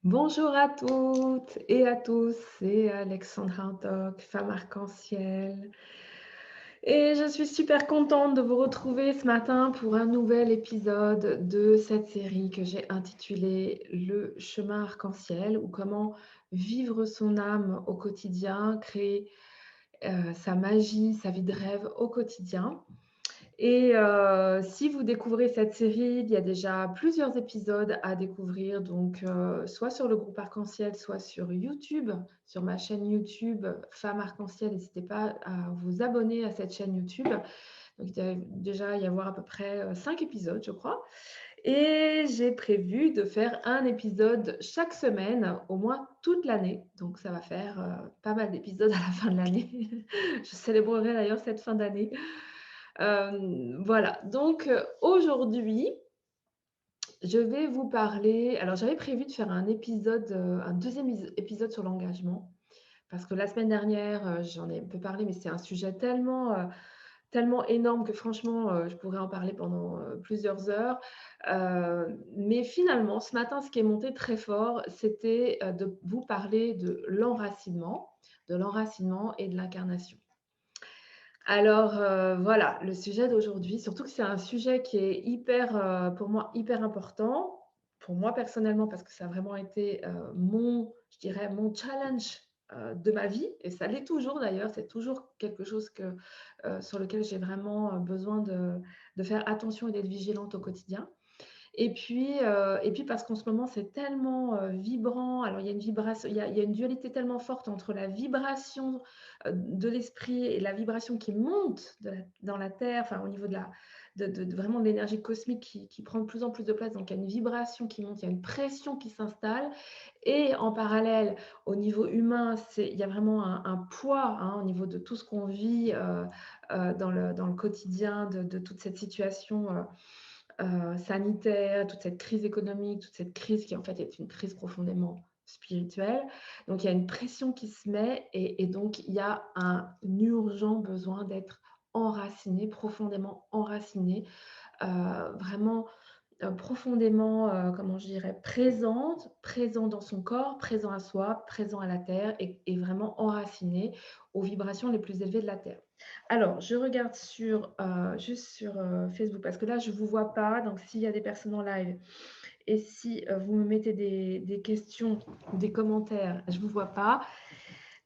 Bonjour à toutes et à tous, c'est Alexandra Antoc, femme arc-en-ciel. Et je suis super contente de vous retrouver ce matin pour un nouvel épisode de cette série que j'ai intitulée Le chemin arc-en-ciel ou comment vivre son âme au quotidien, créer sa magie, sa vie de rêve au quotidien. Et si vous découvrez cette série, il y a déjà plusieurs épisodes à découvrir, donc soit sur le groupe Arc-en-Ciel, soit sur YouTube, sur ma chaîne YouTube Femme Arc-en-Ciel. N'hésitez pas à vous abonner à cette chaîne YouTube. Donc il doit déjà y avoir à peu près 5 épisodes, je crois. Et j'ai prévu de faire un épisode chaque semaine, au moins toute l'année. Donc ça va faire pas mal d'épisodes à la fin de l'année. Je célébrerai d'ailleurs cette fin d'année. Voilà, donc aujourd'hui, je vais vous parler alors j'avais prévu de faire un épisode, un deuxième épisode sur l'engagement parce que la semaine dernière, j'en ai un peu parlé, mais c'est un sujet tellement énorme que franchement, je pourrais en parler pendant, plusieurs heures. Mais finalement, ce matin, ce qui est monté très fort, c'était, de vous parler de l'enracinement et de l'incarnation. Alors, voilà, le sujet d'aujourd'hui, surtout que c'est un sujet qui est hyper, pour moi, hyper important. Pour moi personnellement, parce que ça a vraiment été, je dirais mon challenge, de ma vie et ça l'est toujours d'ailleurs. C'est toujours quelque chose sur lequel j'ai vraiment, besoin de faire attention et d'être vigilante au quotidien. Et puis parce qu'en ce moment, c'est tellement, vibrant. Alors il y a une vibration il y a une dualité tellement forte entre la vibration, de l'esprit et la vibration qui monte dans la terre, enfin au niveau de vraiment de l'énergie cosmique qui prend de plus en plus de place. Donc il y a une vibration qui monte, il y a une pression qui s'installe et en parallèle, au niveau humain, il y a vraiment un poids, hein, au niveau de tout ce qu'on vit, dans le quotidien de toute cette situation, sanitaire, toute cette crise économique, toute cette crise qui en fait est une crise profondément spirituelle. Donc il y a une pression qui se met et donc il y a un urgent besoin d'être enraciné, profondément enraciné, vraiment profondément, comment je dirais, présent dans son corps, présent à soi, présent à la terre et vraiment enraciné aux vibrations les plus élevées de la terre. Alors, je regarde juste sur Facebook parce que là, je ne vous vois pas. Donc, s'il y a des personnes en live et si vous me mettez des questions ou des commentaires, je ne vous vois pas.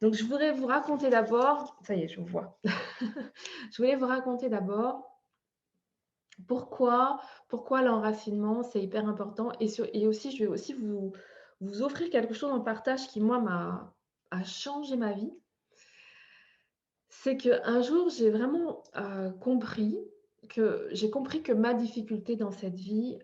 Donc, je voudrais vous raconter d'abord, ça y est, je vous vois. Je voulais vous raconter d'abord pourquoi l'enracinement, c'est hyper important et aussi je vais aussi vous offrir quelque chose en partage qui moi a changé ma vie. C'est qu'un jour, j'ai vraiment, compris que ma difficulté dans cette vie,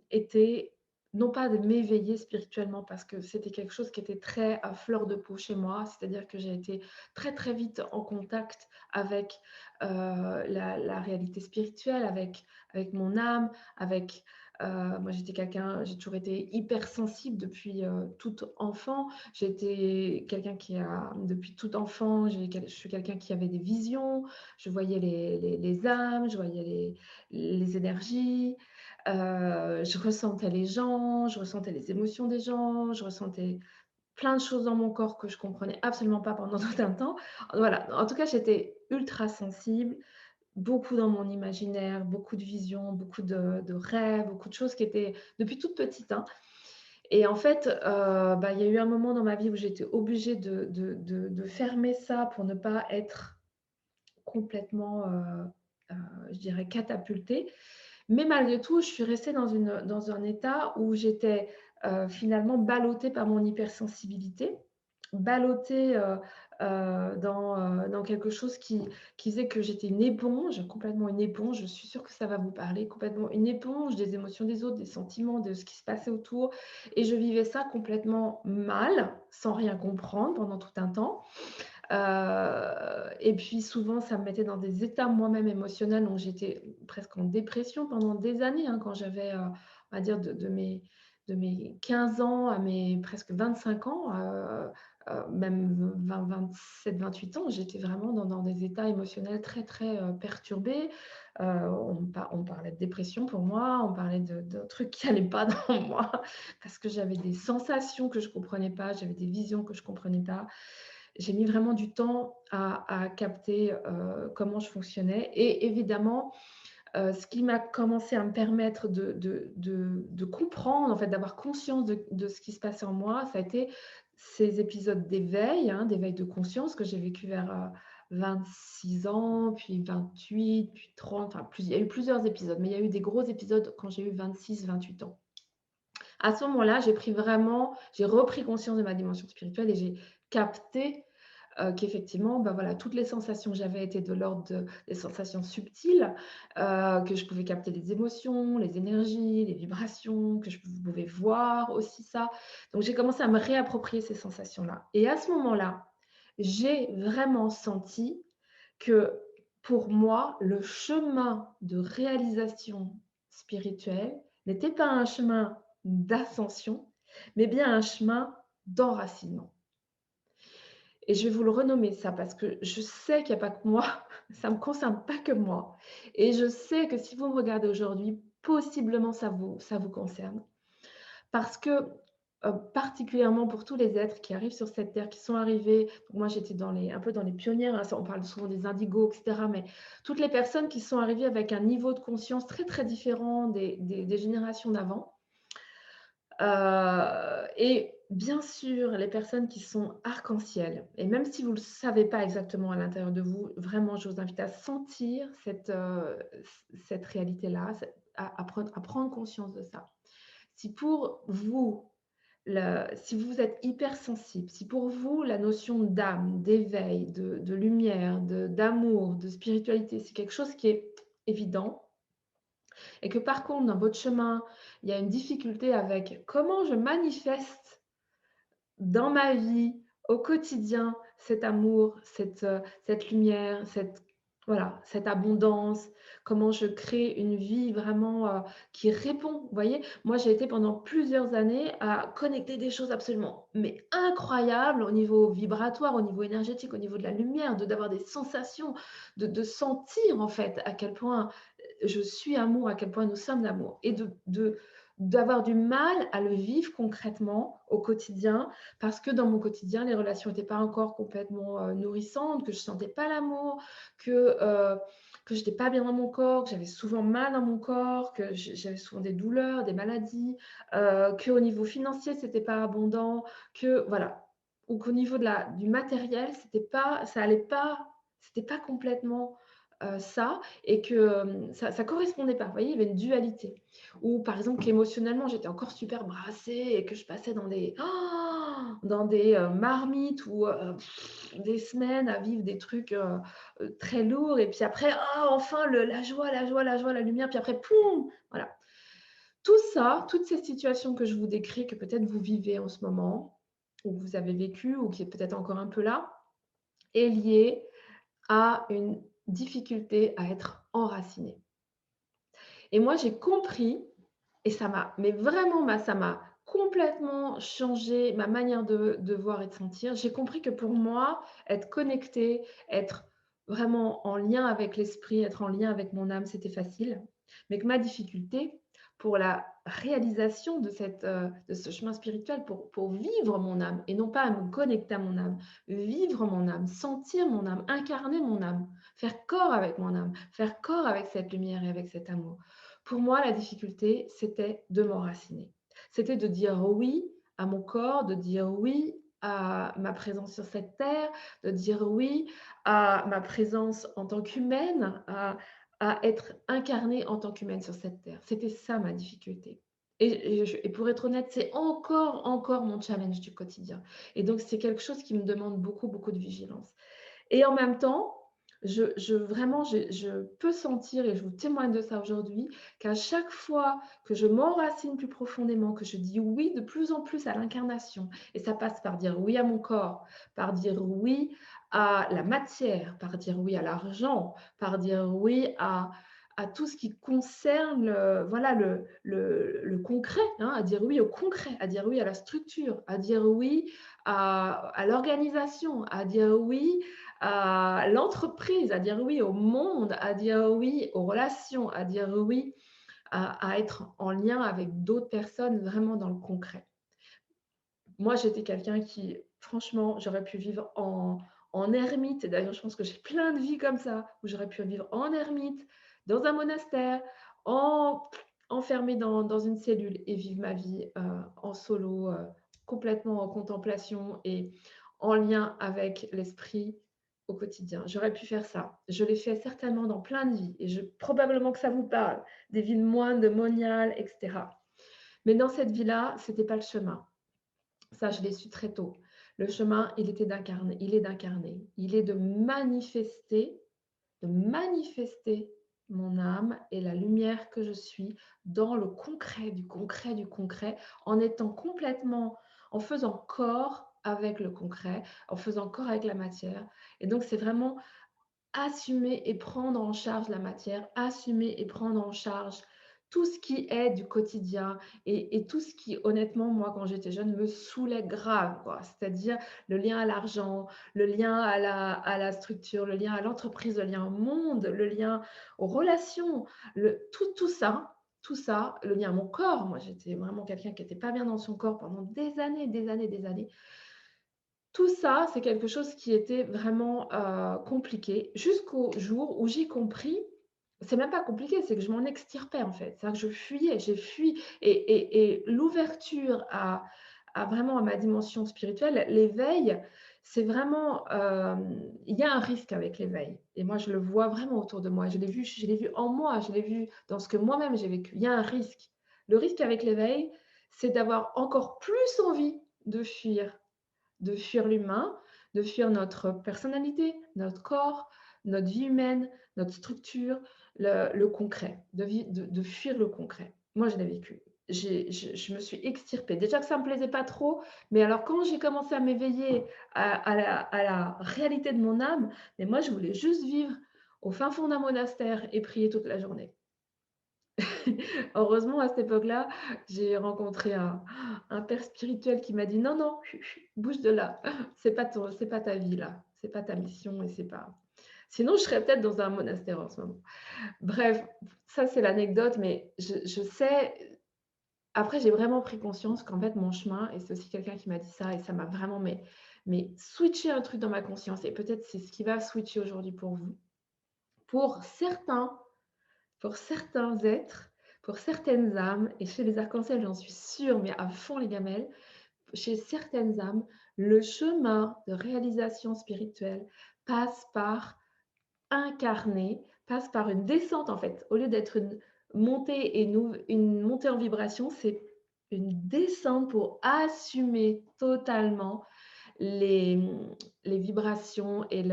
était non pas de m'éveiller spirituellement parce que c'était quelque chose qui était très à fleur de peau chez moi. C'est-à-dire que j'ai été très, très vite en contact avec, la réalité spirituelle, avec mon âme, avec, moi j'ai toujours été hypersensible depuis, toute enfant. J'étais quelqu'un qui a depuis tout enfant, je suis quelqu'un qui avait des visions, je voyais les âmes, je voyais les énergies, je ressentais les gens, je ressentais les émotions des gens, je ressentais plein de choses dans mon corps que je comprenais absolument pas pendant tout un temps. Voilà, en tout cas, j'étais ultra sensible, beaucoup dans mon imaginaire, beaucoup de visions, beaucoup de rêves, beaucoup de choses qui étaient depuis toute petite, hein. Et en fait, il y a eu un moment dans ma vie où j'étais obligée de fermer ça pour ne pas être complètement, je dirais catapultée. Mais malgré tout, je suis restée dans un état où j'étais, finalement ballottée par mon hypersensibilité, ballottée, dans quelque chose qui faisait que j'étais une éponge, complètement une éponge. Je suis sûre que ça va vous parler, complètement une éponge des émotions des autres, des sentiments, de ce qui se passait autour et je vivais ça complètement mal, sans rien comprendre pendant tout un temps. Et puis souvent, ça me mettait dans des états moi-même émotionnels, donc j'étais presque en dépression pendant des années, hein, quand j'avais, on va dire de mes 15 ans à mes presque 25 ans, même 27-28 ans, j'étais vraiment dans des états émotionnels très, très, perturbés. On parlait de dépression pour moi, on parlait de trucs qui n'allaient pas dans moi parce que j'avais des sensations que je ne comprenais pas, j'avais des visions que je ne comprenais pas. J'ai mis vraiment du temps à capter, comment je fonctionnais et évidemment, ce qui m'a commencé à me permettre de comprendre, en fait, d'avoir conscience de ce qui se passait en moi, ça a été ces épisodes d'éveil, hein, d'éveil de conscience que j'ai vécu vers, 26 ans, puis 28, puis 30, enfin il y a eu plusieurs épisodes, mais il y a eu des gros épisodes quand j'ai eu 26-28 ans. À ce moment-là, j'ai repris conscience de ma dimension spirituelle et j'ai capté qu'effectivement, bah, voilà, toutes les sensations que j'avais étaient de l'ordre des sensations subtiles, que je pouvais capter les émotions, les énergies, les vibrations, que je pouvais voir aussi ça. Donc j'ai commencé à me réapproprier ces sensations-là et à ce moment-là, j'ai vraiment senti que pour moi, le chemin de réalisation spirituelle n'était pas un chemin d'ascension, mais bien un chemin d'enracinement. Et je vais vous le renommer ça parce que je sais qu'il n'y a pas que moi, ça ne me concerne pas que moi. Et je sais que si vous me regardez aujourd'hui, possiblement ça vous concerne. Parce que, particulièrement pour tous les êtres qui arrivent sur cette terre, qui sont arrivés, donc moi j'étais un peu dans les pionnières, hein, ça on parle souvent des indigos, et cetera, mais toutes les personnes qui sont arrivées avec un niveau de conscience très, très différent des générations d'avant. Et bien sûr, les personnes qui sont arc-en-ciel et même si vous ne le savez pas exactement à l'intérieur de vous, vraiment, je vous invite à sentir cette réalité-là, à prendre conscience de ça. Si pour vous, si vous êtes hypersensible, si pour vous la notion d'âme, d'éveil, de lumière, d'amour, de spiritualité, c'est quelque chose qui est évident, et que par contre, dans votre chemin, il y a une difficulté avec comment je manifeste dans ma vie, au quotidien, cet amour, cette lumière, voilà, cette abondance, comment je crée une vie vraiment qui répond. Vous voyez, moi j'ai été pendant plusieurs années à connecter des choses absolument mais incroyables au niveau vibratoire, au niveau énergétique, au niveau de la lumière, d'avoir des sensations, de sentir en fait à quel point je suis amour, à quel point nous sommes d'amour et d'avoir du mal à le vivre concrètement au quotidien parce que dans mon quotidien, les relations n'étaient pas encore complètement nourrissantes, que je ne sentais pas l'amour, que je n'étais pas bien dans mon corps, que j'avais souvent mal dans mon corps, que j'avais souvent des douleurs, des maladies, qu'au niveau financier, ce n'était pas abondant, que voilà, ou qu'au niveau du matériel, ça allait pas, c'était pas complètement ça, et que ça ne correspondait pas. Vous voyez, il y avait une dualité. Ou par exemple qu'émotionnellement, j'étais encore super brassée et que je passais dans des marmites ou des semaines à vivre des trucs très lourds. Et puis après, enfin, la joie, la joie, la joie, la lumière. Puis après, poum, voilà. Tout ça, toutes ces situations que je vous décris, que peut-être vous vivez en ce moment, ou que vous avez vécu, ou qui est peut-être encore un peu là, est lié à une difficulté à être enraciné. Et moi, j'ai compris, et ça m'a complètement changé ma manière de voir et de sentir. J'ai compris que pour moi, être connecté, être vraiment en lien avec l'esprit, être en lien avec mon âme, c'était facile. Mais que ma difficulté pour la réalisation de ce chemin spirituel, pour vivre mon âme, et non pas à me connecter à mon âme, vivre mon âme, sentir mon âme, incarner mon âme, faire corps avec mon âme, faire corps avec cette lumière et avec cet amour. Pour moi, la difficulté, c'était de m'enraciner. C'était de dire oui à mon corps, de dire oui à ma présence sur cette terre, de dire oui à ma présence en tant qu'humaine, à être incarnée en tant qu'humaine sur cette terre. C'était ça ma difficulté. Et pour être honnête, c'est encore mon challenge du quotidien. Et donc, c'est quelque chose qui me demande beaucoup, beaucoup de vigilance. Et en même temps, vraiment, je peux sentir, et je vous témoigne de ça aujourd'hui, qu'à chaque fois que je m'enracine plus profondément, que je dis oui de plus en plus à l'incarnation, et ça passe par dire oui à mon corps, par dire oui à la matière, par dire oui à l'argent, par dire oui à tout ce qui concerne voilà, le concret, hein, à dire oui au concret, à dire oui à la structure, à dire oui à l'organisation, à dire oui à l'entreprise, à dire oui au monde, à dire oui aux relations, à dire oui à être en lien avec d'autres personnes vraiment dans le concret. Moi, j'étais quelqu'un qui, franchement, j'aurais pu vivre en ermite. Et d'ailleurs, je pense que j'ai plein de vies comme ça, où j'aurais pu vivre en ermite, dans un monastère, en, enfermée dans une cellule et vivre ma vie en solo, complètement en contemplation et en lien avec l'esprit au quotidien. J'aurais pu faire ça. Je l'ai fait certainement dans plein de vies et probablement que ça vous parle, des vies de moines, de moniales, etc. Mais dans cette vie-là, ce n'était pas le chemin. Ça, je l'ai su très tôt. Le chemin, il est d'incarner, il est de manifester mon âme et la lumière que je suis dans le concret, du concret, du concret, en étant complètement, en faisant corps avec le concret, en faisant corps avec la matière. Et donc, c'est vraiment assumer et prendre en charge la matière, assumer et prendre en charge tout ce qui est du quotidien et tout ce qui, honnêtement, moi, quand j'étais jeune, me saoulait grave, quoi. C'est-à-dire le lien à l'argent, le lien à la structure, le lien à l'entreprise, le lien au monde, le lien aux relations, tout ça, le lien à mon corps. Moi, j'étais vraiment quelqu'un qui n'était pas bien dans son corps pendant des années, des années, des années. Tout ça, c'est quelque chose qui était vraiment, compliqué jusqu'au jour où j'ai compris c'est même pas compliqué, c'est que je m'en extirpais, en fait. C'est-à-dire que je fuyais, j'ai fui et l'ouverture à vraiment à ma dimension spirituelle, l'éveil, c'est vraiment, il y a un risque avec l'éveil et moi, je le vois vraiment autour de moi. Je l'ai vu en moi, je l'ai vu dans ce que moi-même j'ai vécu. Il y a un risque. Le risque avec l'éveil, c'est d'avoir encore plus envie de fuir l'humain, de fuir notre personnalité, notre corps, notre vie humaine, notre structure, le concret, de fuir le concret. Moi, je l'ai vécu. Je me suis extirpée. Déjà que ça ne me plaisait pas trop, mais alors quand j'ai commencé à m'éveiller à la réalité de mon âme, mais moi, je voulais juste vivre au fin fond d'un monastère et prier toute la journée. Heureusement, à cette époque-là, j'ai rencontré un père spirituel qui m'a dit: «Non, non, bouge de là, c'est pas ta vie là, c'est pas ta mission et c'est pas» sinon je serais peut-être dans un monastère en ce moment. Bref, ça c'est l'anecdote, mais je sais après j'ai vraiment pris conscience qu'en fait mon chemin et c'est aussi quelqu'un qui m'a dit ça et ça m'a vraiment mais switché un truc dans ma conscience et peut-être c'est ce qui va switcher aujourd'hui pour vous. Pour certains Pour certains êtres, pour certaines âmes, et chez les arcs-en-ciel, j'en suis sûre, mais à fond les gamelles, chez certaines âmes, le chemin de réalisation spirituelle passe par incarner, passe par une descente en fait. Au lieu d'être une montée une montée en vibration, c'est une descente pour assumer totalement les, les vibrations et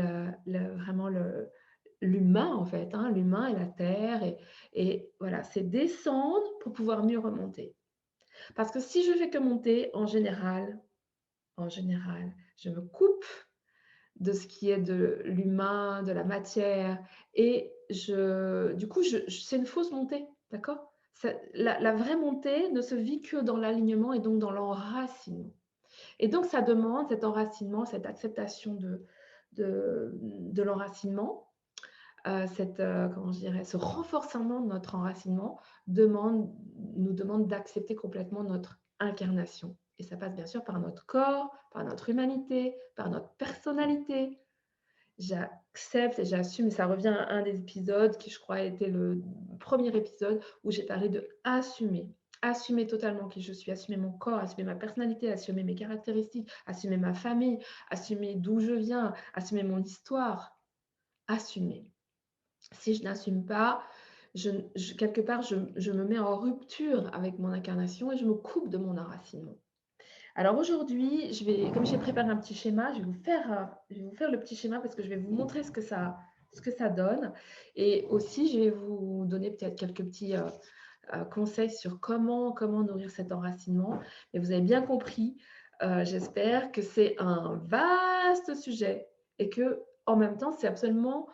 vraiment l'humain en fait, hein, l'humain et la terre et voilà, c'est descendre pour pouvoir mieux remonter. Parce que si je fais que monter, en général, je me coupe de ce qui est de l'humain, de la matière et du coup, c'est une fausse montée, d'accord? La vraie montée ne se vit que dans l'alignement et donc dans l'enracinement. Et donc ça demande cet enracinement, cette acceptation de l'enracinement, comment je dirais? Ce renforcement de notre enracinement nous demande d'accepter complètement notre incarnation et ça passe bien sûr par notre corps, par notre humanité, par notre personnalité. J'accepte et j'assume et ça revient à un des épisodes qui je crois était le premier épisode où j'ai parlé de assumer. Assumer totalement qui je suis, assumer mon corps, assumer ma personnalité, assumer mes caractéristiques, assumer ma famille, assumer d'où je viens, assumer mon histoire. Assumer. Si je n'assume pas, quelque part, je me mets en rupture avec mon incarnation et je me coupe de mon enracinement. Alors aujourd'hui, comme j'ai préparé un petit schéma, je vais vous faire le petit schéma parce que je vais vous montrer ce que ça donne. Et aussi, je vais vous donner peut-être quelques petits conseils sur comment nourrir cet enracinement. Mais vous avez bien compris, j'espère que c'est un vaste sujet et que en même temps, c'est absolument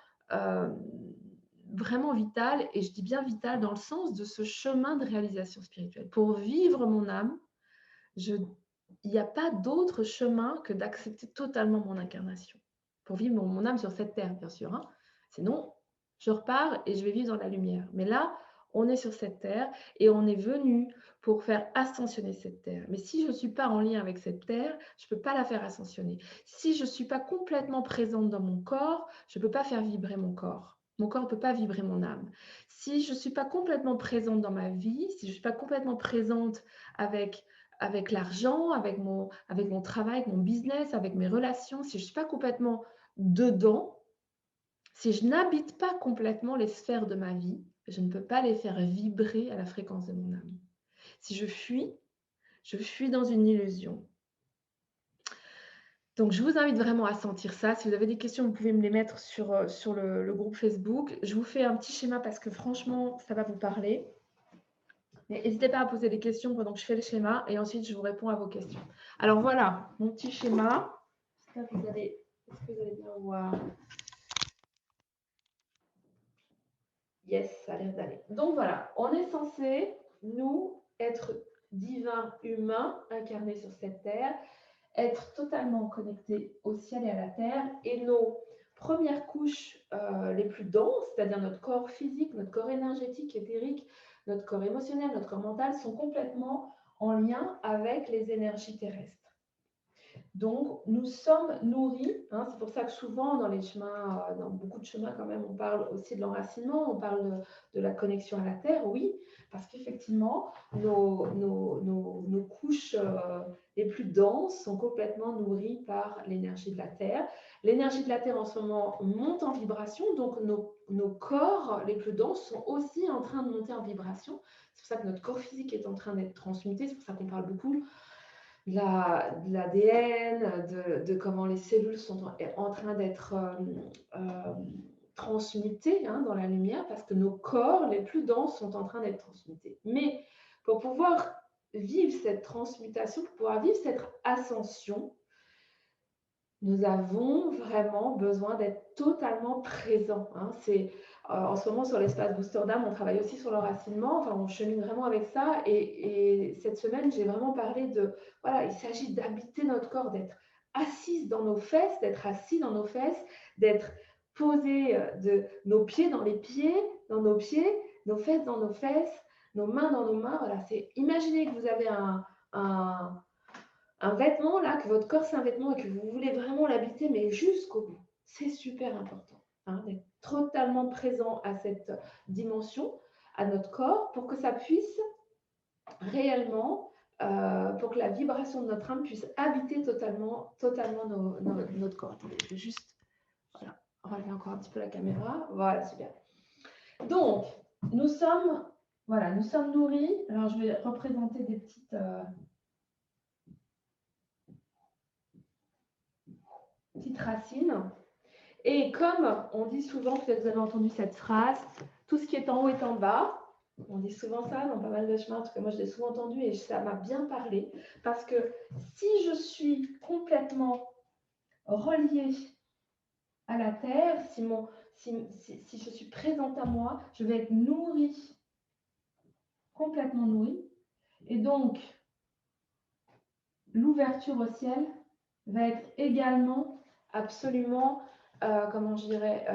vraiment vital, et je dis bien vital dans le sens de ce chemin de réalisation spirituelle. Pour vivre mon âme, il n'y a pas d'autre chemin que d'accepter totalement mon incarnation. Pour vivre mon âme sur cette terre, bien sûr. Hein. Sinon, je repars et je vais vivre dans la lumière. Mais là, on est sur cette terre et on est venu pour faire ascensionner cette terre. Mais si je ne suis pas en lien avec cette terre, je ne peux pas la faire ascensionner. Si je ne suis pas complètement présente dans mon corps, je ne peux pas faire vibrer mon corps. Mon corps ne peut pas vibrer mon âme. Si je ne suis pas complètement présente dans ma vie, si je ne suis pas complètement présente avec l'argent, avec mon travail, avec mon business, avec mes relations, si je ne suis pas complètement dedans, si je n'habite pas complètement les sphères de ma vie, je ne peux pas les faire vibrer à la fréquence de mon âme. Si je fuis dans une illusion. Donc, je vous invite vraiment à sentir ça. Si vous avez des questions, vous pouvez me les mettre sur le groupe Facebook. Je vous fais un petit schéma parce que franchement, ça va vous parler. Mais n'hésitez pas à poser des questions pendant que je fais le schéma et ensuite je vous réponds à vos questions. Alors voilà, mon petit schéma. Est-ce que vous allez bien voir? Yes, ça a l'air d'aller. Donc voilà, on est censé, nous, être divins humains incarnés sur cette terre, être totalement connectés au ciel et à la terre, et nos premières couches les plus denses, c'est-à-dire notre corps physique, notre corps énergétique, éthérique, notre corps émotionnel, notre corps mental, sont complètement en lien avec les énergies terrestres. Donc, nous sommes nourris, hein, c'est pour ça que souvent dans les chemins, dans beaucoup de chemins quand même, on parle aussi de l'enracinement, on parle de la connexion à la terre, oui, parce qu'effectivement, nos couches les plus denses sont complètement nourries par l'énergie de la terre. L'énergie de la terre en ce moment monte en vibration, donc nos corps les plus denses sont aussi en train de monter en vibration. C'est pour ça que notre corps physique est en train d'être transmuté, c'est pour ça qu'on parle beaucoup de l'ADN, de comment les cellules sont en train d'être transmutées hein, dans la lumière, parce que nos corps les plus denses sont en train d'être transmutés. Mais pour pouvoir vivre cette transmutation, pour pouvoir vivre cette ascension, nous avons vraiment besoin d'être totalement présents. Hein. C'est en ce moment sur l'espace Booster d'âme, on travaille aussi sur l'enracinement. Enfin, on chemine vraiment avec ça. Et cette semaine, j'ai vraiment parlé de voilà, il s'agit d'habiter notre corps, d'être assise dans nos fesses, d'être assis dans nos fesses, d'être posé de nos pieds dans les pieds, dans nos pieds, nos fesses dans nos fesses, nos mains dans nos mains. Voilà, c'est imaginez que vous avez un vêtement, là, que votre corps c'est un vêtement et que vous voulez vraiment l'habiter, mais jusqu'au bout. C'est super important hein, d'être totalement présent à cette dimension, à notre corps, pour que ça puisse réellement, pour que la vibration de notre âme puisse habiter totalement notre corps. Attendez, je vais juste voilà, relever encore un petit peu la caméra. Voilà, super. Donc, nous sommes nourris. Alors, je vais représenter des petites... racines. Et comme on dit souvent, peut-être vous avez entendu cette phrase, tout ce qui est en haut est en bas. On dit souvent ça dans pas mal de chemins, en tout cas moi je l'ai souvent entendu et ça m'a bien parlé. Parce que si je suis complètement reliée à la terre, si je suis présente à moi, je vais être nourrie, complètement nourrie. Et donc, l'ouverture au ciel va être également absolument, comment je dirais,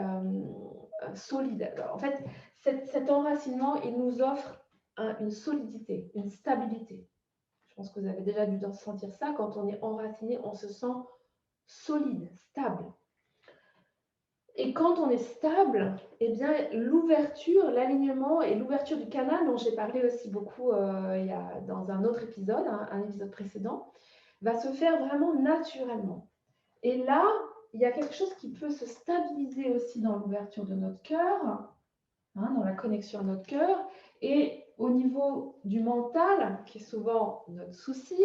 solide. Alors, en fait, cet enracinement, il nous offre une solidité, une stabilité. Je pense que vous avez déjà dû sentir ça. Quand on est enraciné, on se sent solide, stable. Et quand on est stable, eh bien, l'ouverture, l'alignement et l'ouverture du canal, dont j'ai parlé aussi beaucoup dans un autre épisode, un épisode précédent, va se faire vraiment naturellement. Et là, il y a quelque chose qui peut se stabiliser aussi dans l'ouverture de notre cœur, hein, dans la connexion à notre cœur, et au niveau du mental, qui est souvent notre souci,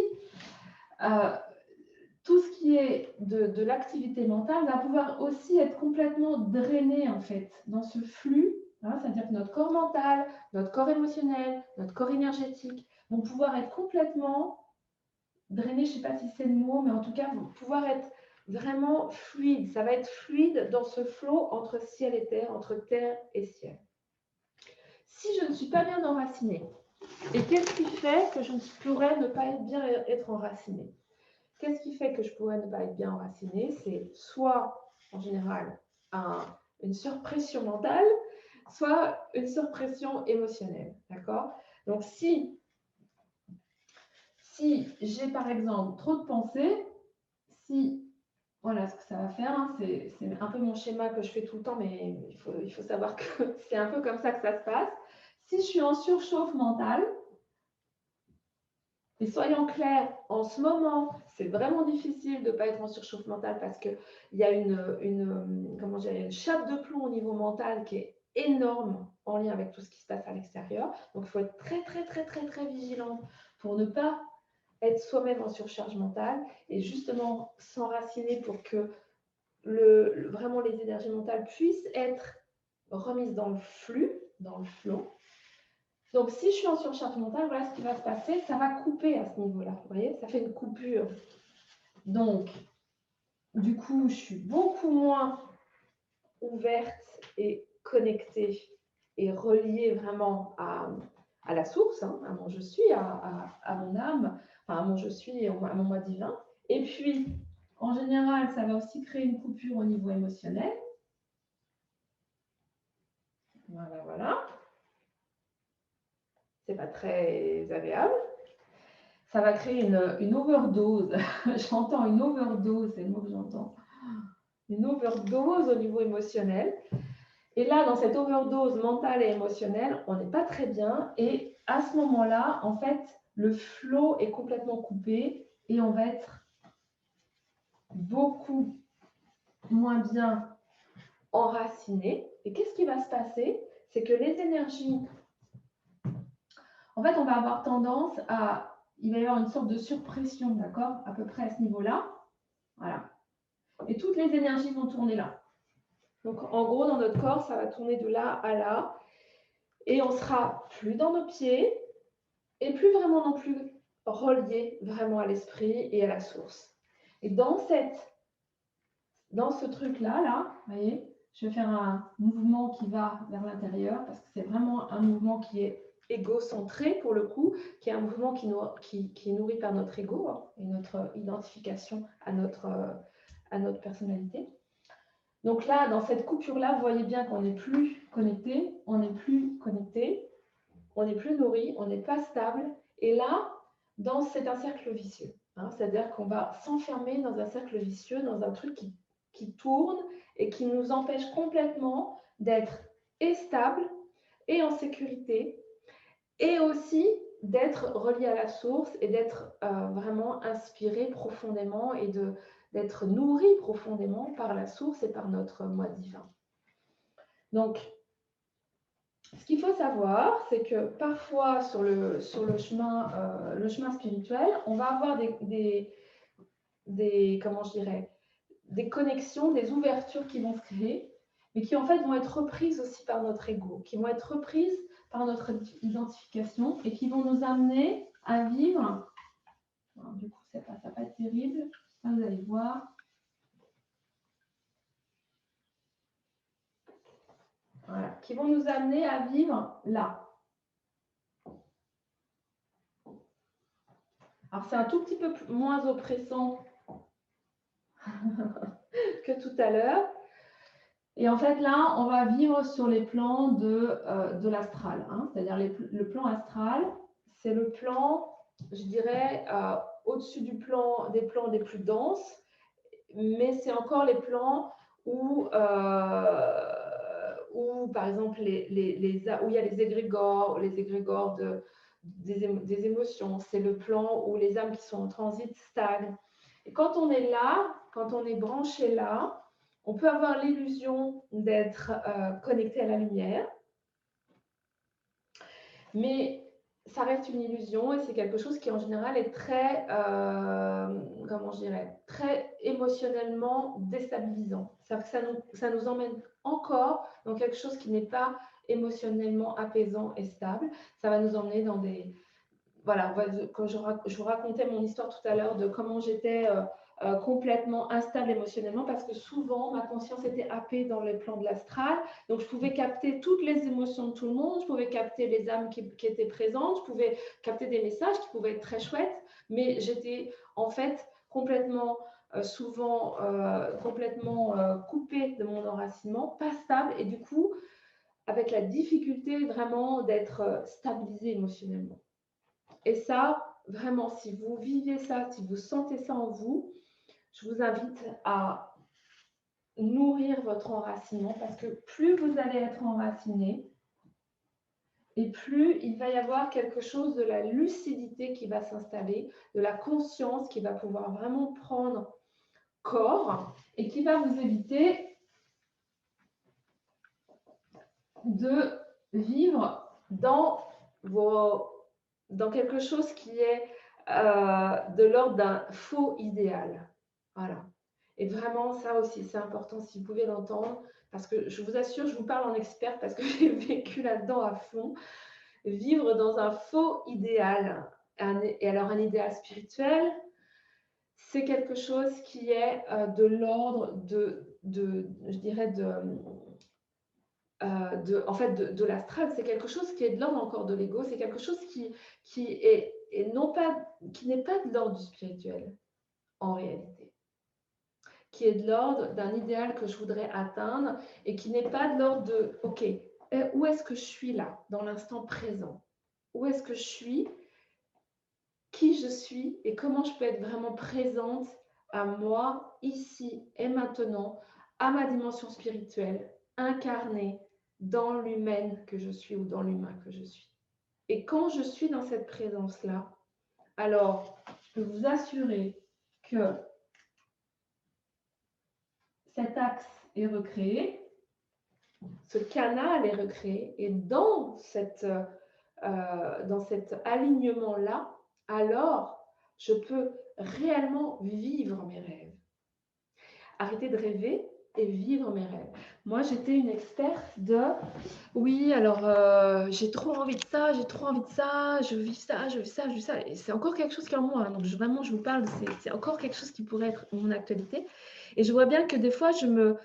tout ce qui est de l'activité mentale va pouvoir aussi être complètement drainé en fait dans ce flux, hein, c'est-à-dire que notre corps mental, notre corps émotionnel, notre corps énergétique vont pouvoir être complètement drainé, je ne sais pas si c'est le mot, mais en tout cas, vont pouvoir être vraiment fluide. Ça va être fluide dans ce flot entre ciel et terre, entre terre et ciel. Si je ne suis pas bien enracinée, et qu'est-ce qui fait que je pourrais ne pas être bien être enracinée? Qu'est-ce qui fait que je pourrais ne pas être bien enracinée? C'est soit, en général, une surpression mentale, soit une surpression émotionnelle. D'accord? Donc, si j'ai, par exemple, trop de pensées, voilà ce que ça va faire, hein, c'est un peu mon schéma que je fais tout le temps, mais il faut savoir que c'est un peu comme ça que ça se passe. Si je suis en surchauffe mentale, et soyons clairs, en ce moment, c'est vraiment difficile de ne pas être en surchauffe mentale parce qu'il y a une chape de plomb au niveau mental qui est énorme en lien avec tout ce qui se passe à l'extérieur. Donc, il faut être très, très, très, très, très vigilant pour ne pas être soi-même en surcharge mentale et justement s'enraciner pour que vraiment les énergies mentales puissent être remises dans le flux, dans le flow. Donc, si je suis en surcharge mentale, voilà ce qui va se passer. Ça va couper à ce niveau-là. Vous voyez, ça fait une coupure. Donc, du coup, je suis beaucoup moins ouverte et connectée et reliée vraiment à la source, hein, à mon je suis, à mon âme, enfin, à mon je suis, à mon moi divin. Et puis, en général, ça va aussi créer une coupure au niveau émotionnel. Voilà, voilà. C'est pas très agréable. Ça va créer une overdose. J'entends une overdose, c'est le mot que j'entends. Une overdose au niveau émotionnel. Et là, dans cette overdose mentale et émotionnelle, on n'est pas très bien. Et à ce moment-là, en fait, le flow est complètement coupé et on va être beaucoup moins bien enraciné. Et qu'est-ce qui va se passer? C'est que les énergies, en fait, on va avoir tendance à, il va y avoir une sorte de surpression, d'accord, à peu près à ce niveau-là. Voilà. Et toutes les énergies vont tourner là. Donc, en gros, dans notre corps, ça va tourner de là à là. Et on sera plus dans nos pieds et plus vraiment non plus relié vraiment à l'esprit et à la source. Et dans ce truc-là, là, vous voyez, je vais faire un mouvement qui va vers l'intérieur parce que c'est vraiment un mouvement qui est égocentré pour le coup, qui est un mouvement qui est nourri par notre ego, hein, et notre identification à notre personnalité. Donc là, dans cette coupure-là, vous voyez bien qu'on n'est plus connecté, on n'est plus nourri, on n'est pas stable. Et là, c'est un cercle vicieux. Hein, c'est-à-dire qu'on va s'enfermer dans un cercle vicieux, dans un truc qui tourne et qui nous empêche complètement d'être stable et en sécurité et aussi d'être relié à la source et d'être vraiment inspiré profondément et d'être nourri profondément par la source et par notre moi divin. Donc, ce qu'il faut savoir, c'est que parfois sur le chemin spirituel, on va avoir des connexions, des ouvertures qui vont se créer, mais qui en fait vont être reprises aussi par notre ego, qui vont être reprises par notre identification et qui vont nous amener à vivre. Alors, du coup, ça va pas être terrible. Vous allez voir. Voilà, qui vont nous amener à vivre là. Alors, c'est un tout petit peu moins oppressant que tout à l'heure. Et en fait, là, on va vivre sur les plans de l'astral. Hein. C'est-à-dire le plan astral, c'est le plan, je dirais, au-dessus des plans des plus denses, mais c'est encore les plans où par exemple, où il y a les égrégores des émotions. C'est le plan où les âmes qui sont en transit stagnent. Et quand on est là, quand on est branché là, on peut avoir l'illusion d'être connecté à la lumière, mais ça reste une illusion et c'est quelque chose qui en général est très, très émotionnellement déstabilisant. C'est-à-dire que ça nous emmène encore dans quelque chose qui n'est pas émotionnellement apaisant et stable. Ça va nous emmener dans des... Voilà, quand je vous racontais mon histoire tout à l'heure de comment j'étais complètement instable émotionnellement parce que souvent, ma conscience était happée dans les plans de l'astral. Donc, je pouvais capter toutes les émotions de tout le monde, je pouvais capter les âmes qui étaient présentes, je pouvais capter des messages qui pouvaient être très chouettes, mais j'étais en fait complètement, souvent complètement coupée de mon enracinement, pas stable, et du coup, avec la difficulté vraiment d'être stabilisée émotionnellement. Et ça, vraiment, si vous vivez ça, si vous sentez ça en vous, je vous invite à nourrir votre enracinement parce que plus vous allez être enraciné et plus il va y avoir quelque chose de la lucidité qui va s'installer, de la conscience qui va pouvoir vraiment prendre corps et qui va vous éviter de vivre dans quelque chose qui est de l'ordre d'un faux idéal. Voilà. Et vraiment, ça aussi, c'est important si vous pouvez l'entendre, parce que je vous assure, je vous parle en expert parce que j'ai vécu là-dedans à fond. Vivre dans un faux idéal, et alors un idéal spirituel, c'est quelque chose qui est de l'ordre je dirais, en fait, de l'astral. C'est quelque chose qui est de l'ordre encore de l'ego. C'est quelque chose qui n'est pas de l'ordre du spirituel, en réalité. Qui est de l'ordre d'un idéal que je voudrais atteindre et qui n'est pas de l'ordre de, OK, où est-ce que je suis là, dans l'instant présent? Où est-ce que je suis? Qui je suis et comment je peux être vraiment présente à moi, ici et maintenant, à ma dimension spirituelle, incarnée dans l'humaine que je suis ou dans l'humain que je suis. Et quand je suis dans cette présence-là, alors je peux vous assurer que cet axe est recréé, ce canal est recréé, et dans cet alignement-là, alors je peux réellement vivre mes rêves. Arrêter de rêver et vivre mes rêves. Moi, j'étais une experte de oui, alors j'ai trop envie de ça, j'ai trop envie de ça, je vis ça, je vis ça, je vis ça. Et c'est encore quelque chose qui est en moi. Hein. Donc vraiment, je vous parle, c'est encore quelque chose qui pourrait être mon actualité. Et je vois bien que des fois, je me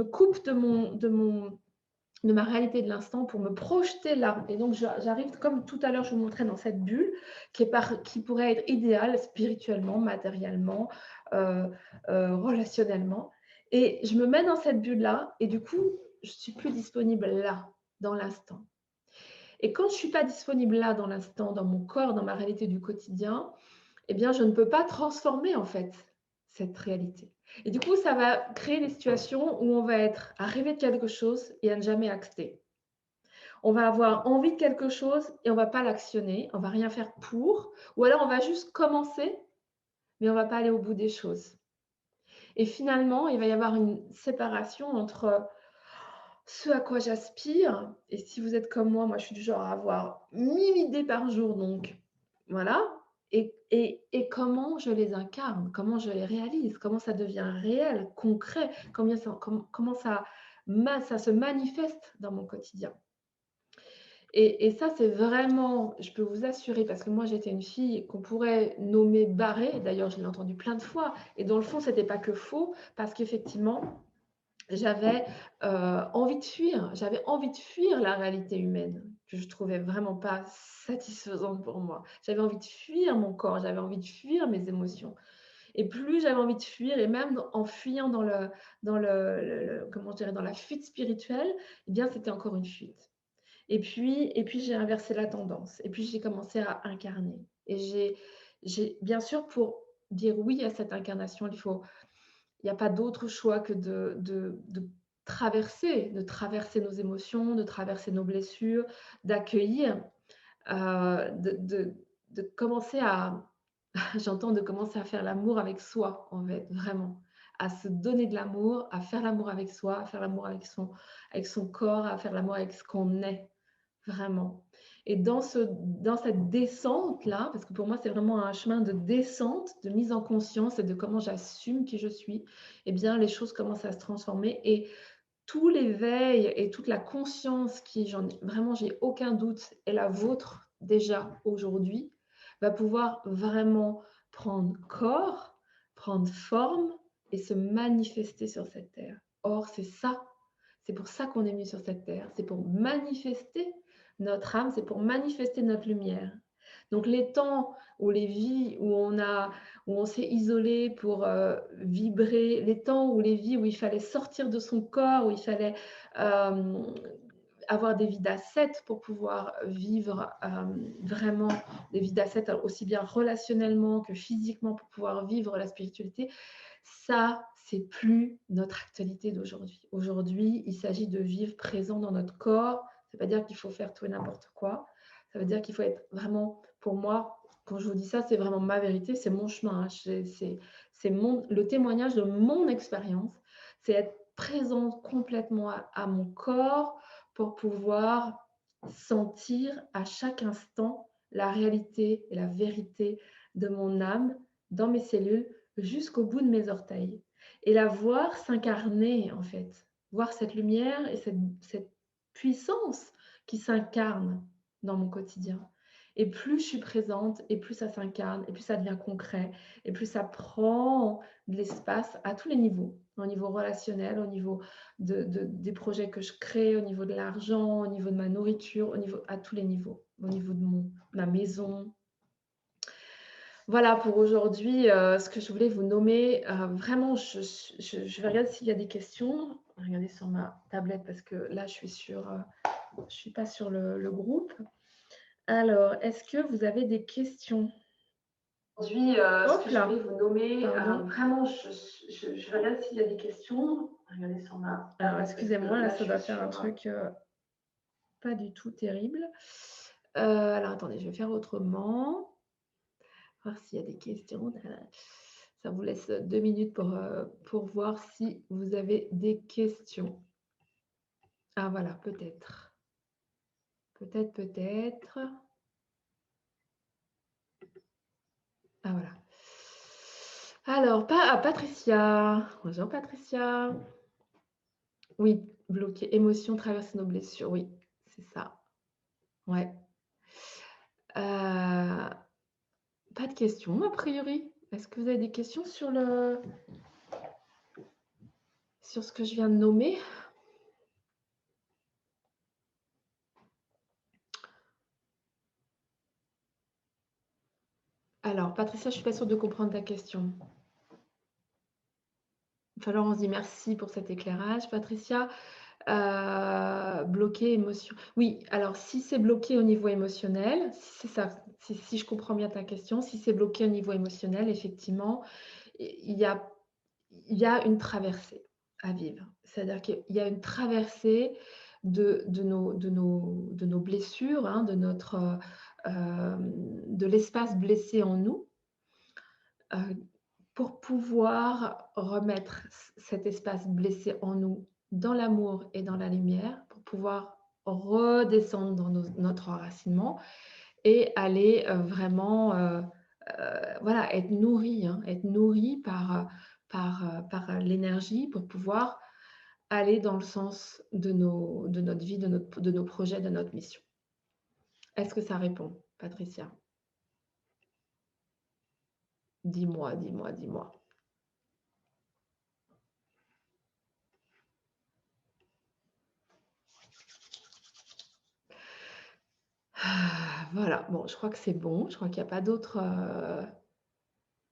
coupe de ma réalité de l'instant pour me projeter là. Et donc, j'arrive, comme tout à l'heure, je vous montrais dans cette bulle qui pourrait être idéale spirituellement, matériellement, relationnellement. Et je me mets dans cette bulle-là et du coup, je ne suis plus disponible là, dans l'instant. Et quand je ne suis pas disponible là, dans l'instant, dans mon corps, dans ma réalité du quotidien, eh bien, je ne peux pas transformer, en fait, cette réalité. Et du coup, ça va créer des situations où on va être à rêver de quelque chose et à ne jamais acter. On va avoir envie de quelque chose et on ne va pas l'actionner, on ne va rien faire pour, ou alors on va juste commencer, mais on ne va pas aller au bout des choses. Et finalement, il va y avoir une séparation entre ce à quoi j'aspire, et si vous êtes comme moi je suis du genre à avoir 1000 idées par jour, donc voilà, et comment je les incarne, comment je les réalise, comment ça devient réel, concret, comment ça se manifeste dans mon quotidien. Et ça, c'est vraiment, je peux vous assurer, parce que moi, j'étais une fille qu'on pourrait nommer barrée, d'ailleurs, je l'ai entendu plein de fois, et dans le fond, ce n'était pas que faux, parce qu'effectivement, j'avais envie de fuir. J'avais envie de fuir la réalité humaine, que je ne trouvais vraiment pas satisfaisante pour moi. J'avais envie de fuir mon corps, j'avais envie de fuir mes émotions. Et plus j'avais envie de fuir, et même en fuyant dans comment je dirais, dans la fuite spirituelle, eh bien, c'était encore une fuite. Et puis j'ai inversé la tendance. Et puis j'ai commencé à incarner. Et j'ai bien sûr, pour dire oui à cette incarnation, il n'y a pas d'autre choix que de traverser nos émotions, de traverser nos blessures, d'accueillir, de commencer à, j'entends, de commencer à faire l'amour avec soi, en fait, vraiment, à se donner de l'amour, à faire l'amour avec soi, à faire l'amour avec son corps, à faire l'amour avec ce qu'on est. Vraiment. Et dans cette descente-là, parce que pour moi, c'est vraiment un chemin de descente, de mise en conscience et de comment j'assume qui je suis, eh bien, les choses commencent à se transformer. Et tout l'éveil et toute la conscience vraiment, j'ai aucun doute, est la vôtre déjà aujourd'hui, va pouvoir vraiment prendre corps, prendre forme et se manifester sur cette terre. Or, c'est ça, c'est pour ça qu'on est venu sur cette terre, c'est pour manifester notre âme, c'est pour manifester notre lumière. Donc les temps où les vies où on s'est isolé pour, vibrer, les temps où les vies où il fallait sortir de son corps, où il fallait, hem, avoir des vies d'ascètes pour pouvoir vivre, vraiment des vies d'ascètes, aussi bien relationnellement que physiquement pour pouvoir vivre la spiritualité, ça, c'est plus notre actualité d'aujourd'hui. Aujourd'hui, il s'agit de vivre présent dans notre corps. Ça veut pas dire qu'il faut faire tout et n'importe quoi. Ça veut dire qu'il faut être vraiment, pour moi, quand je vous dis ça, c'est vraiment ma vérité, c'est mon chemin, hein. C'est le témoignage de mon expérience. C'est être présente complètement à mon corps pour pouvoir sentir à chaque instant la réalité et la vérité de mon âme dans mes cellules jusqu'au bout de mes orteils et la voir s'incarner en fait, voir cette lumière et cette puissance qui s'incarne dans mon quotidien. Et plus je suis présente, et plus ça s'incarne, et plus ça devient concret, et plus ça prend de l'espace à tous les niveaux, au niveau relationnel, au niveau des projets que je crée, au niveau de l'argent, au niveau de ma nourriture, à tous les niveaux, au niveau de ma maison. Voilà pour aujourd'hui, ce que je voulais vous nommer. Vraiment, je vais regarder s'il y a des questions. Je vais regarder sur ma tablette parce que là, je suis pas sur le groupe. Alors, est-ce que vous avez des questions? Aujourd'hui, ce Hop que je là, voulais vous nommer, pardon. vraiment, je vais regarder s'il y a des questions. Je vais regarder sur ma Alors tablette parce que excusez-moi, là là, ça je doit suis faire un sur, truc, pas du tout terrible. Alors attendez, je vais faire autrement. Voir s'il y a des questions. Ça vous laisse 2 minutes pour voir si vous avez des questions. Ah voilà, peut-être. Peut-être, peut-être. Ah voilà. Alors, Patricia. Bonjour Patricia. Oui, bloquer, émotion, traverser nos blessures. Oui, c'est ça. Ouais. Pas de questions a priori. Est-ce que vous avez des questions sur ce que je viens de nommer? Alors, Patricia, je suis pas sûre de comprendre ta question. Alors, on se dit merci pour cet éclairage, Patricia. Bloqué émotion. Oui, alors si c'est bloqué au niveau émotionnel, si c'est ça, si je comprends bien ta question, si c'est bloqué au niveau émotionnel, effectivement, il y a, il y a une traversée à vivre. C'est-à-dire qu'il y a une traversée de nos blessures, hein, de l'espace blessé en nous, euh, pour pouvoir remettre cet espace blessé en nous dans l'amour et dans la lumière, pour pouvoir redescendre dans notre enracinement et aller vraiment voilà, être nourri, hein, être nourri par l'énergie pour pouvoir aller dans le sens de notre vie, de nos projets, de notre mission. Est-ce que ça répond, Patricia? Dis-moi, dis-moi, dis-moi. Voilà, bon, je crois que c'est bon. Je crois qu'il n'y a pas d'autres,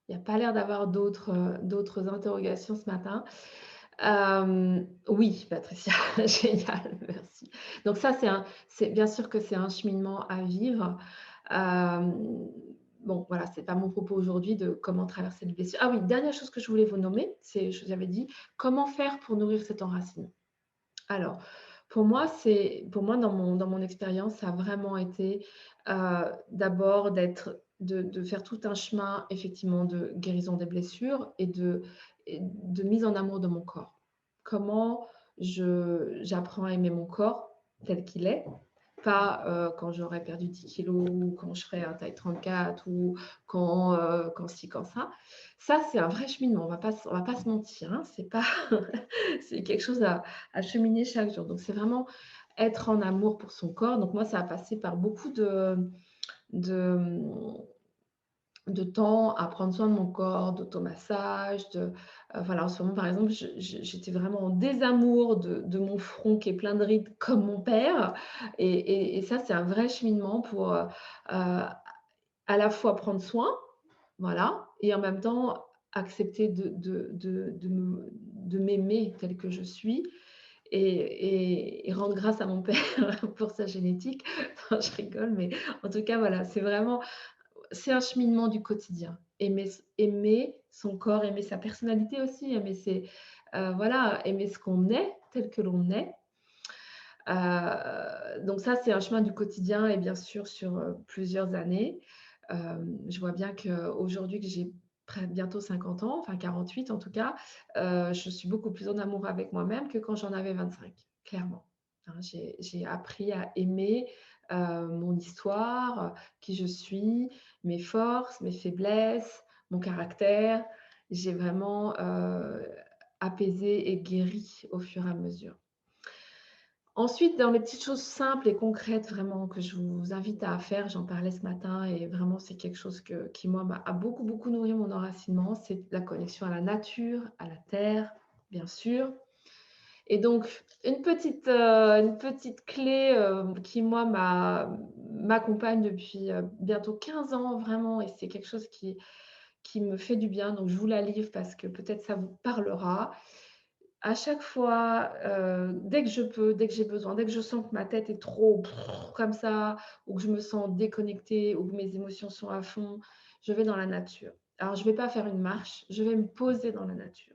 il n'y a pas l'air d'avoir d'autres interrogations ce matin. Oui, Patricia, génial, merci. Donc ça, c'est bien sûr que c'est un cheminement à vivre. Bon, voilà, c'est pas mon propos aujourd'hui de comment traverser les blessures. Ah oui, dernière chose que je voulais vous nommer, c'est, je vous avais dit, comment faire pour nourrir cet enracinement? Alors, pour moi dans mon expérience, ça a vraiment été, d'abord de faire tout un chemin effectivement de guérison des blessures et de mise en amour de mon corps. Comment j'apprends à aimer mon corps tel qu'il est, pas, quand j'aurai perdu 10 kilos ou quand je ferai un taille 34 ou quand ci, quand ça. Ça, c'est un vrai cheminement, on va pas se mentir, hein, c'est pas c'est quelque chose à cheminer chaque jour. Donc c'est vraiment être en amour pour son corps. Donc moi, ça a passé par beaucoup de de temps à prendre soin de mon corps, d'automassage, voilà, en ce moment, par exemple, j'étais vraiment en désamour de mon front qui est plein de rides comme mon père et ça, c'est un vrai cheminement pour, à la fois prendre soin, voilà, et en même temps accepter de m'aimer telle que je suis et rendre grâce à mon père pour sa génétique. Non, je rigole, mais en tout cas, voilà, c'est un cheminement du quotidien. Aimer son corps, aimer sa personnalité aussi, voilà, aimer ce qu'on est, tel que l'on est. Donc ça, c'est un chemin du quotidien et bien sûr sur, plusieurs années. Je vois bien qu'aujourd'hui que j'ai bientôt 50 ans, enfin 48 en tout cas, je suis beaucoup plus en amour avec moi-même que quand j'en avais 25, clairement. Hein, j'ai appris à aimer, mon histoire, qui je suis, mes forces, mes faiblesses, mon caractère. J'ai vraiment, apaisé et guéri au fur et à mesure. Ensuite, dans les petites choses simples et concrètes vraiment que je vous invite à faire, j'en parlais ce matin et vraiment c'est quelque chose qui moi a beaucoup, beaucoup nourri mon enracinement, c'est la connexion à la nature, à la terre, bien sûr. Et donc une petite clé, qui moi m'accompagne depuis, bientôt 15 ans vraiment et c'est quelque chose qui me fait du bien, donc je vous la livre parce que peut-être ça vous parlera. À chaque fois, dès que je peux, dès que j'ai besoin, dès que je sens que ma tête est trop comme ça, ou que je me sens déconnectée, ou que mes émotions sont à fond, je vais dans la nature. Alors je ne vais pas faire une marche, je vais me poser dans la nature.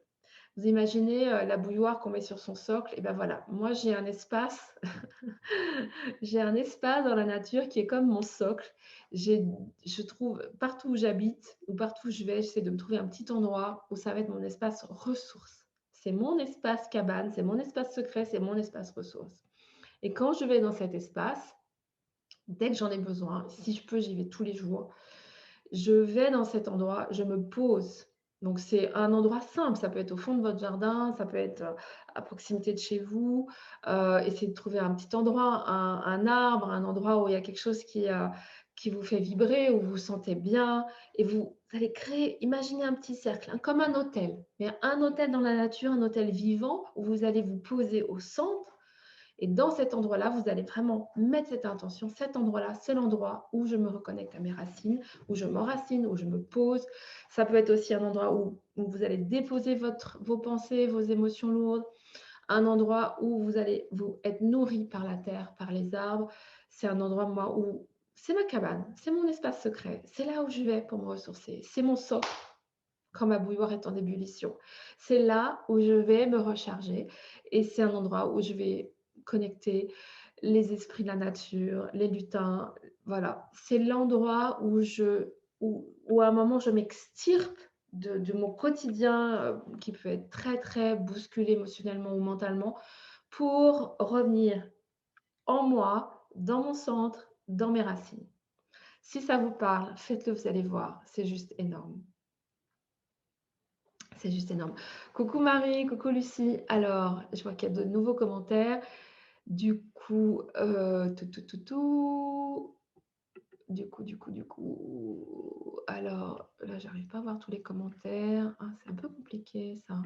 Vous imaginez, la bouilloire qu'on met sur son socle? Et ben voilà, moi j'ai un espace j'ai un espace dans la nature qui est comme mon socle. J'ai je trouve partout où j'habite ou partout où je vais, j'essaie de me trouver un petit endroit où ça va être mon espace ressource. C'est mon espace cabane, c'est mon espace secret, c'est mon espace ressource. Et quand je vais dans cet espace, dès que j'en ai besoin, si je peux, j'y vais tous les jours. Je vais dans cet endroit, je me pose. Donc c'est un endroit simple, ça peut être au fond de votre jardin, ça peut être, à proximité de chez vous. Essayez de trouver un petit endroit, un arbre, un endroit où il y a quelque chose qui vous fait vibrer, où vous vous sentez bien et vous allez créer imaginez un petit cercle, hein, comme un hôtel, mais un hôtel dans la nature, un hôtel vivant où vous allez vous poser au centre et dans cet endroit-là, vous allez vraiment mettre cette intention. Cet endroit-là, c'est l'endroit où je me reconnecte à mes racines, où je m'enracine, où je me pose. Ça peut être aussi un endroit où vous allez déposer vos pensées, vos émotions lourdes. Un endroit où vous allez vous être nourri par la terre, par les arbres. C'est un endroit, moi, où c'est ma cabane, c'est mon espace secret. C'est là où je vais pour me ressourcer. C'est mon socle quand ma bouilloire est en ébullition. C'est là où je vais me recharger et c'est un endroit où je vais connecter les esprits de la nature, les lutins, voilà. C'est l'endroit où à un moment je m'extirpe de mon quotidien, qui peut être très, très bousculé émotionnellement ou mentalement, pour revenir en moi, dans mon centre, dans mes racines. Si ça vous parle, faites-le, vous allez voir, c'est juste énorme. C'est juste énorme. Coucou Marie, coucou Lucie. Alors, je vois qu'il y a de nouveaux commentaires. Du coup, alors, là, j'arrive pas à voir tous les commentaires. Ah, c'est un peu compliqué, ça.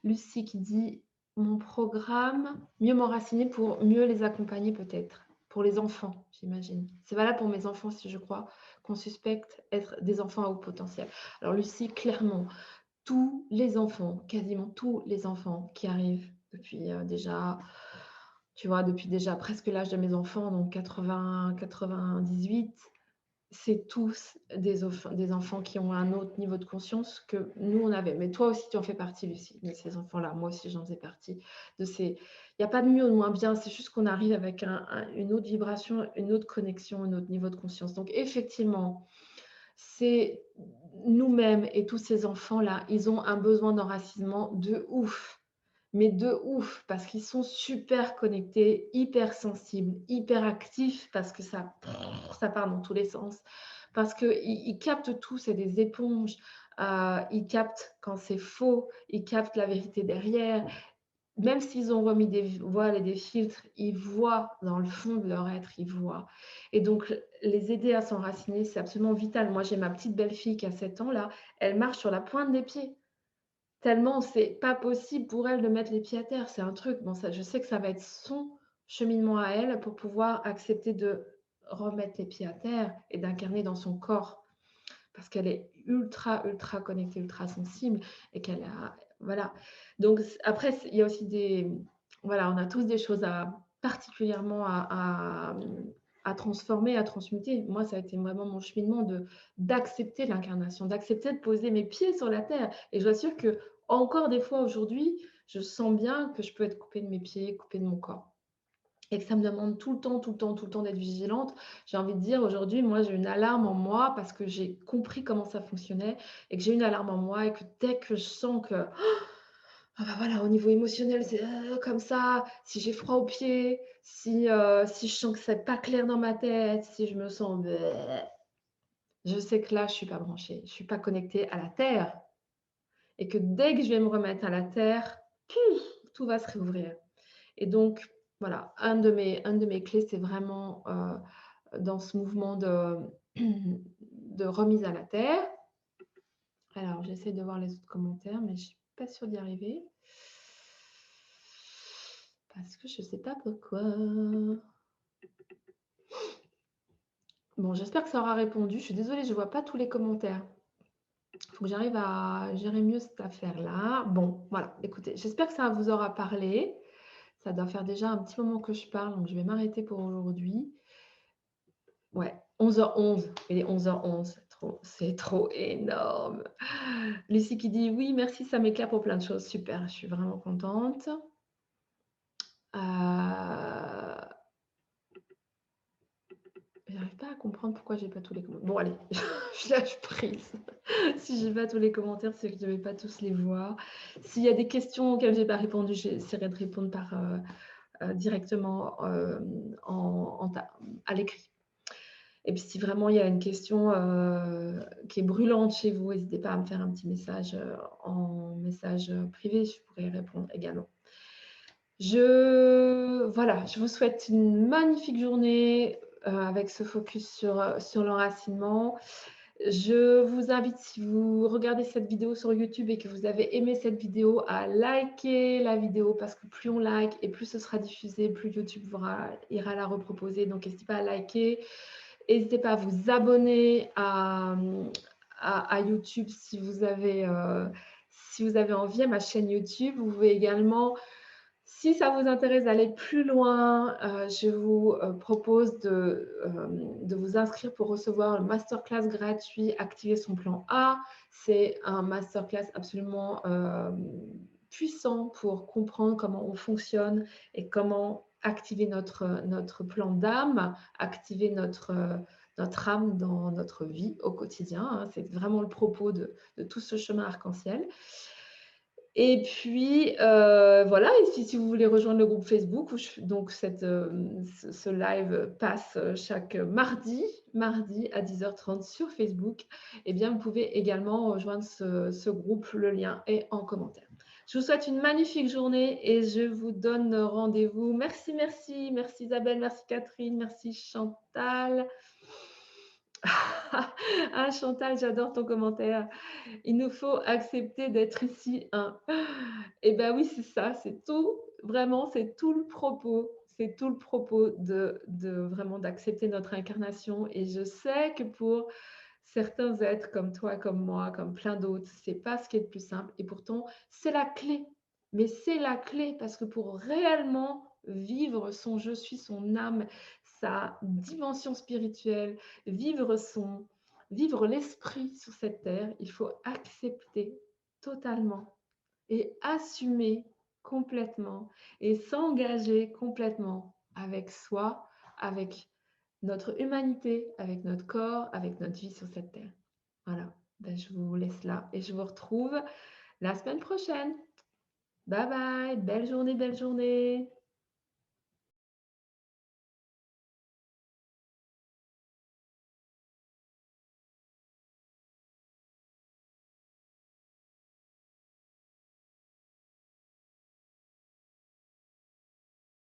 Lucie qui dit: «Mon programme, mieux m'enraciner pour mieux les accompagner peut-être». Pour les enfants, j'imagine. C'est valable pour mes enfants si je crois qu'on suspecte être des enfants à haut potentiel. Alors Lucie, clairement, tous les enfants, quasiment tous les enfants qui arrivent depuis, déjà, tu vois, depuis déjà presque l'âge de mes enfants, donc 80-98, c'est tous des enfants qui ont un autre niveau de conscience que nous, on avait. Mais toi aussi, tu en fais partie, Lucie, de ces enfants-là. Moi aussi, j'en faisais partie. Il n'y a pas de mieux ou de moins bien, c'est juste qu'on arrive avec une autre vibration, une autre connexion, un autre niveau de conscience. Donc effectivement, c'est nous-mêmes et tous ces enfants-là, ils ont un besoin d'enracinement de ouf, mais de ouf, parce qu'ils sont super connectés, hyper sensibles, hyper actifs, parce que ça part dans tous les sens, parce qu'ils captent tout, c'est des éponges, ils captent quand c'est faux, ils captent la vérité derrière, même s'ils ont remis des voiles et des filtres, ils voient dans le fond de leur être, ils voient. Et donc, les aider à s'enraciner, c'est absolument vital. Moi, j'ai ma petite belle-fille qui a 7 ans là, elle marche sur la pointe des pieds. Tellement c'est pas possible pour elle de mettre les pieds à terre. C'est un truc, bon ça je sais que ça va être son cheminement à elle pour pouvoir accepter de remettre les pieds à terre et d'incarner dans son corps. Parce qu'elle est ultra, ultra connectée, ultra sensible et qu'elle a voilà. Donc après il y a aussi des voilà, on a tous des choses à particulièrement à transformer, à transmuter. Moi, ça a été vraiment mon cheminement d'accepter l'incarnation, d'accepter de poser mes pieds sur la terre et je vous assure qu'encore des fois aujourd'hui, je sens bien que je peux être coupée de mes pieds, coupée de mon corps et que ça me demande tout le temps, tout le temps, tout le temps d'être vigilante. J'ai envie de dire aujourd'hui, moi, j'ai une alarme en moi parce que j'ai compris comment ça fonctionnait et que j'ai une alarme en moi et que dès que je sens que, ah bah voilà, au niveau émotionnel, c'est comme ça, si j'ai froid aux pieds, si je sens que c'est pas clair dans ma tête, si je me sens je sais que là, je suis pas branchée, je suis pas connectée à la terre et que dès que je vais me remettre à la terre, pouf, tout va se réouvrir. Et donc, voilà, un de mes clés, c'est vraiment, dans ce mouvement de de remise à la terre. Alors, j'essaie de voir les autres commentaires, mais je suis pas sûre d'y arriver. Parce que je sais pas pourquoi. Bon, j'espère que ça aura répondu. Je suis désolée, je vois pas tous les commentaires. Il faut que j'arrive à gérer mieux cette affaire-là. Bon, voilà, écoutez, j'espère que ça vous aura parlé. Ça doit faire déjà un petit moment que je parle, donc je vais m'arrêter pour aujourd'hui. Ouais, 11h11, il est 11h11, c'est trop énorme. Lucie qui dit: «Oui, merci, ça m'éclaire pour plein de choses». Super, je suis vraiment contente. J'arrive pas à comprendre pourquoi j'ai pas tous les commentaires. Bon allez, je lâche prise. Si j'ai pas tous les commentaires, c'est que je vais pas tous les voir. S'il y a des questions auxquelles j'ai pas répondu, j'essaierai de répondre par, directement, à l'écrit. Et puis si vraiment il y a une question, qui est brûlante chez vous, n'hésitez pas à me faire un petit message, en message, privé, je pourrais y répondre également. Voilà, je vous souhaite une magnifique journée, avec ce focus sur l'enracinement. Je vous invite, si vous regardez cette vidéo sur YouTube et que vous avez aimé cette vidéo, à liker la vidéo parce que plus on like et plus ce sera diffusé, plus YouTube ira la reproposer. Donc n'hésitez pas à liker. N'hésitez pas à vous abonner à YouTube si vous avez envie, à ma chaîne YouTube. Vous pouvez également, si ça vous intéresse d'aller plus loin, je vous propose de vous inscrire pour recevoir le masterclass gratuit Activer son plan A. C'est un masterclass absolument puissant pour comprendre comment on fonctionne et comment activer notre plan d'âme, activer notre âme dans notre vie au quotidien, hein. C'est vraiment le propos de tout ce chemin arc-en-ciel. Et puis, voilà, et si vous voulez rejoindre le groupe Facebook, où donc ce live passe chaque mardi à 10h30 sur Facebook, eh bien, vous pouvez également rejoindre ce groupe. Le lien est en commentaire. Je vous souhaite une magnifique journée et je vous donne rendez-vous. Merci, merci, merci Isabelle, merci Catherine, merci Chantal. Ah Chantal, j'adore ton commentaire. Il nous faut accepter d'être ici un. Et ben oui, c'est ça, c'est tout, vraiment, c'est tout le propos. C'est tout le propos de vraiment d'accepter notre incarnation. Et je sais que pour certains êtres comme toi, comme moi, comme plein d'autres, c'est pas ce qui est le plus simple. Et pourtant, c'est la clé. Mais c'est la clé parce que pour réellement vivre son je suis, son âme, sa dimension spirituelle, vivre l'esprit sur cette terre, il faut accepter totalement et assumer complètement et s'engager complètement avec soi, avec notre humanité, avec notre corps, avec notre vie sur cette terre. Voilà, ben, je vous laisse là et je vous retrouve la semaine prochaine. Bye bye, belle journée, belle journée.